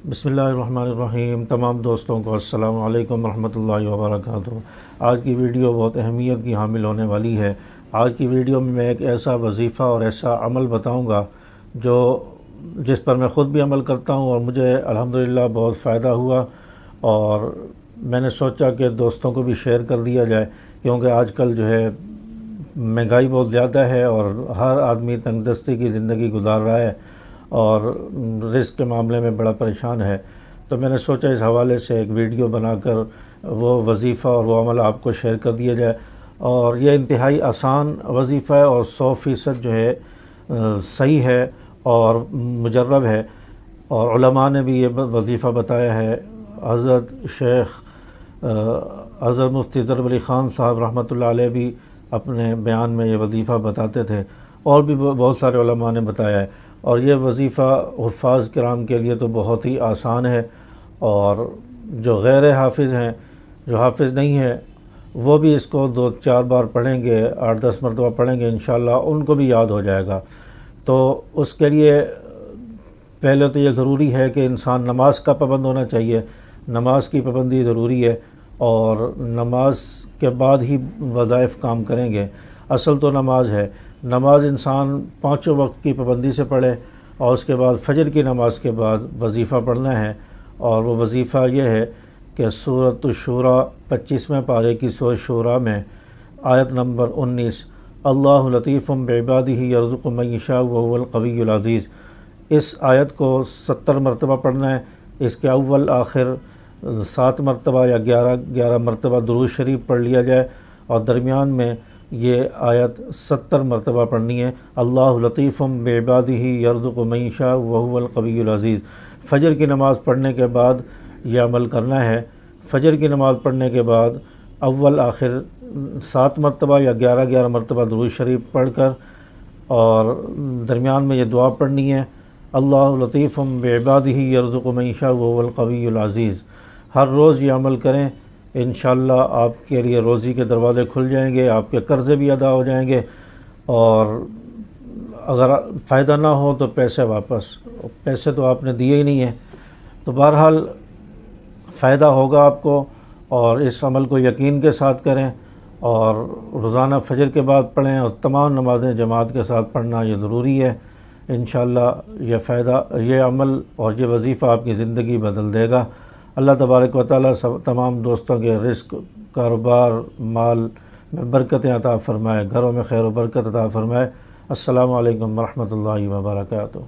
بسم اللہ الرحمن الرحیم۔ تمام دوستوں کو السلام علیکم ورحمۃ اللہ وبرکاتہ۔ آج کی ویڈیو بہت اہمیت کی حامل ہونے والی ہے۔ آج کی ویڈیو میں ایک ایسا وظیفہ اور ایسا عمل بتاؤں گا جس پر میں خود بھی عمل کرتا ہوں اور مجھے الحمدللہ بہت فائدہ ہوا، اور میں نے سوچا کہ دوستوں کو بھی شیئر کر دیا جائے، کیونکہ آج کل جو ہے مہنگائی بہت زیادہ ہے اور ہر آدمی تنگ دستی کی زندگی گزار رہا ہے اور رزق کے معاملے میں بڑا پریشان ہے۔ تو میں نے سوچا اس حوالے سے ایک ویڈیو بنا کر وہ وظیفہ اور وہ عمل آپ کو شیئر کر دیا جائے۔ اور یہ انتہائی آسان وظیفہ ہے اور 100% جو ہے صحیح ہے اور مجرب ہے، اور علماء نے بھی یہ وظیفہ بتایا ہے۔ حضرت شیخ حضرت مفتی ضرب علی خان صاحب رحمۃ اللہ علیہ بھی اپنے بیان میں یہ وظیفہ بتاتے تھے، اور بھی بہت سارے علماء نے بتایا ہے۔ اور یہ وظیفہ حفاظ کرام کے لیے تو بہت ہی آسان ہے، اور جو غیر حافظ ہیں، جو حافظ نہیں ہے، وہ بھی اس کو 2-4 بار پڑھیں گے، 8-10 مرتبہ پڑھیں گے، انشاءاللہ ان کو بھی یاد ہو جائے گا۔ تو اس کے لیے پہلے تو یہ ضروری ہے کہ انسان نماز کا پابند ہونا چاہیے۔ نماز کی پابندی ضروری ہے، اور نماز کے بعد ہی وظائف کام کریں گے۔ اصل تو نماز ہے۔ نماز انسان 5 وقت کی پابندی سے پڑھے، اور اس کے بعد فجر کی نماز کے بعد وظیفہ پڑھنا ہے، اور وہ وظیفہ یہ ہے کہ سورۃ الشورى 25ویں پارے کی سورۃ شورى میں آیت نمبر 19، اللہ لطیف بعبادہ یرزق من یشاء وہو القوی العزیز، اس آیت کو 70 مرتبہ پڑھنا ہے۔ اس کے اول آخر 7 مرتبہ یا 11 مرتبہ درود شریف پڑھ لیا جائے، اور درمیان میں یہ آیت 70 مرتبہ پڑھنی ہے، اللہ لطیف بعبادہ یرزق من یشاء وہو القوی العزیز۔ فجر کی نماز پڑھنے کے بعد یہ عمل کرنا ہے۔ فجر کی نماز پڑھنے کے بعد اول آخر 7 مرتبہ یا 11 مرتبہ درود شریف پڑھ کر، اور درمیان میں یہ دعا پڑھنی ہے، اللہ لطیف بعبادہ یرزق من یشاء وہو القوی العزیز۔ ہر روز یہ عمل کریں، انشاءاللہ آپ کے لیے روزی کے دروازے کھل جائیں گے، آپ کے قرضے بھی ادا ہو جائیں گے، اور اگر فائدہ نہ ہو تو پیسے واپس، پیسے تو آپ نے دیے ہی نہیں ہیں۔ تو بہرحال فائدہ ہوگا آپ کو، اور اس عمل کو یقین کے ساتھ کریں، اور روزانہ فجر کے بعد پڑھیں، اور تمام نمازیں جماعت کے ساتھ پڑھنا یہ ضروری ہے۔ انشاءاللہ یہ عمل اور یہ وظیفہ آپ کی زندگی بدل دے گا۔ اللہ تبارک و تعالیٰ تمام دوستوں کے رزق، کاروبار، مال میں برکتیں عطا فرمائے، گھروں میں خیر و برکت عطا فرمائے۔ السلام علیکم ورحمۃ اللہ وبرکاتہ۔